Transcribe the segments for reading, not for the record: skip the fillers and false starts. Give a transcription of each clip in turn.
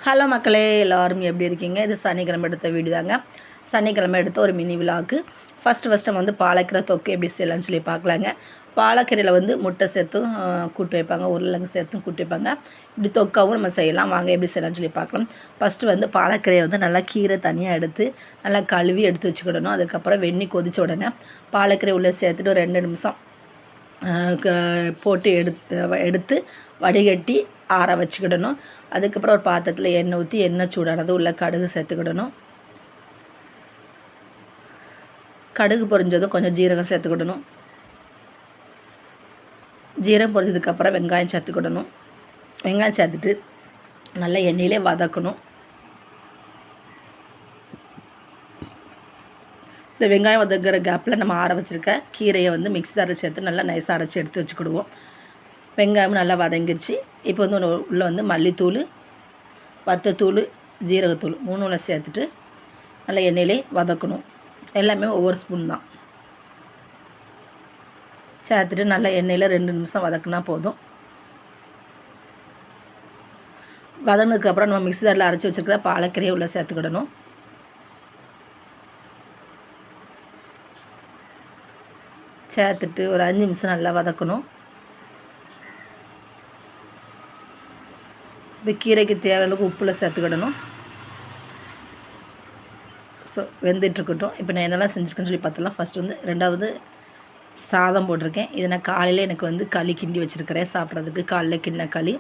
Hello மக்களே, எல்லோரும் எப்படி இருக்கீங்க? இது சனிக்கிழமை எடுத்த வீடியோ தாங்க. சனிக்கிழமை எடுத்த ஒரு மினி விலாக்கு. ஃபஸ்ட்டு நம்ம வந்து பாலக்கீரை தொக்கு எப்படி செய்யலாம்னு சொல்லி பார்க்கலாங்க. பாலக்கீரையில் வந்து முட்டை சேர்த்தும் கூட்டு வைப்பாங்க, உருளைக்கிழங்கு சேர்த்தும் கூட்டு வைப்பாங்க. இப்படி தொக்காவும் நம்ம செய்யலாம். வாங்க எப்படி செய்யலாம்னு சொல்லி பார்க்கலாம். ஃபஸ்ட்டு வந்து பாலக்கீரையை வந்து நல்லா கீரை தனியாக எடுத்து நல்லா கழுவி எடுத்து வச்சுக்கிடணும். அதுக்கப்புறம் வெந்நீர் கொதிச்ச உடனே பாலக்கீரை உள்ளே சேர்த்துட்டு ஒரு 2 நிமிஷம் போட்டு எடுத்து வடிகட்டி ஆற வச்சுக்கிடணும். அதுக்கப்புறம் ஒரு பாத்திரத்தில் எண்ணெய் ஊற்றி எண்ணெய் சூடானது உள்ள கடுகு சேர்த்துக்கிடணும். கடுகு பொரிஞ்சதும் கொஞ்சம் ஜீரகம் சேர்த்துக்கிடணும். ஜீரகம் பொரிஞ்சதுக்கப்புறம் வெங்காயம் சேர்த்துக்கிடணும். வெங்காயம் சேர்த்துட்டு நல்லா எண்ணெயிலே வதக்கணும். இந்த வெங்காயம் வதக்கிற கேப்பில் நம்ம ஆற வச்சுருக்க கீரையை வந்து மிக்ஸி ஜாரில் சேர்த்து நல்லா நைஸாக அரைச்சி எடுத்து வச்சுக்கிடுவோம். வெங்காயம் நல்லா வதங்கிடுச்சு. இப்போ வந்து உள்ளே வந்து மல்லித்தூள், வத்தத்தூள், ஜீரகத்தூள் 3 சேர்த்துட்டு நல்லா எண்ணெயிலே வதக்கணும். எல்லாமே ஒவ்வொரு ஸ்பூன் தான் சேர்த்துட்டு நல்லா எண்ணெயில் 2 நிமிஷம் வதக்குனா போதும். வதங்கினதுக்கப்புறம் நம்ம மிக்ஸி ஜாரில் அரைச்சி வச்சுருக்கிற பாலக்கீரையை உள்ளே சேர்த்துக்கிடணும். சேர்த்துட்டு ஒரு 5 நிமிஷம் நல்லா வதக்கணும். இப்போ கீரைக்கு தேவையான அளவுக்கு உப்பில் சேர்த்துக்கிடணும். ஸோ வெந்துட்டுருக்கட்டும். இப்போ நான் என்னெல்லாம் செஞ்சுருக்கேன்னு சொல்லி பார்த்தலாம். ஃபஸ்ட்டு வந்து 2வது சாதம் போட்டிருக்கேன். இதை நான் காலையில் எனக்கு வந்து களி கிண்டி வச்சுருக்கிறேன் சாப்பிட்றதுக்கு. காலையில் கிண்ண களி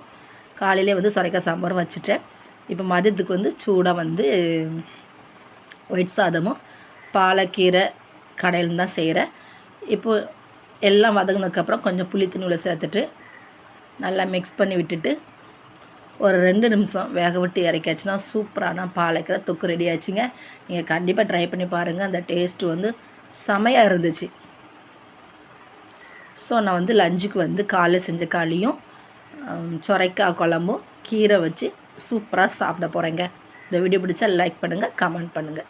காலையிலே வந்து சுரைக்காய் சாம்பாரும் வச்சுட்டேன். இப்போ மதியத்துக்கு வந்து சூடாக வந்து ஒயிட் சாதமும் பாலக்கீரை கடையில் தான் செய்கிறேன். இப்போது எல்லாம் வதங்கினதுக்கப்புறம் கொஞ்சம் புளி தண்ணி உள்ள சேர்த்துட்டு நல்லா மிக்ஸ் பண்ணி விட்டுட்டு ஒரு 2 நிமிஷம் வேக விட்டு இறக்காச்சுன்னா சூப்பரான பாலக்கீரை தொக்கு ரெடி ஆச்சுங்க. நீங்கள் கண்டிப்பாக ட்ரை பண்ணி பாருங்கள். அந்த டேஸ்ட்டு வந்து செமையாக இருந்துச்சு. ஸோ நான் வந்து லஞ்சுக்கு வந்து காலையில் செஞ்ச களியும் சுரைக்காய் குழம்பும் கீரை வச்சு சூப்பராக சாப்பிட போகிறேங்க. இந்த வீடியோ பிடிச்சா லைக் பண்ணுங்கள், கமெண்ட் பண்ணுங்கள்.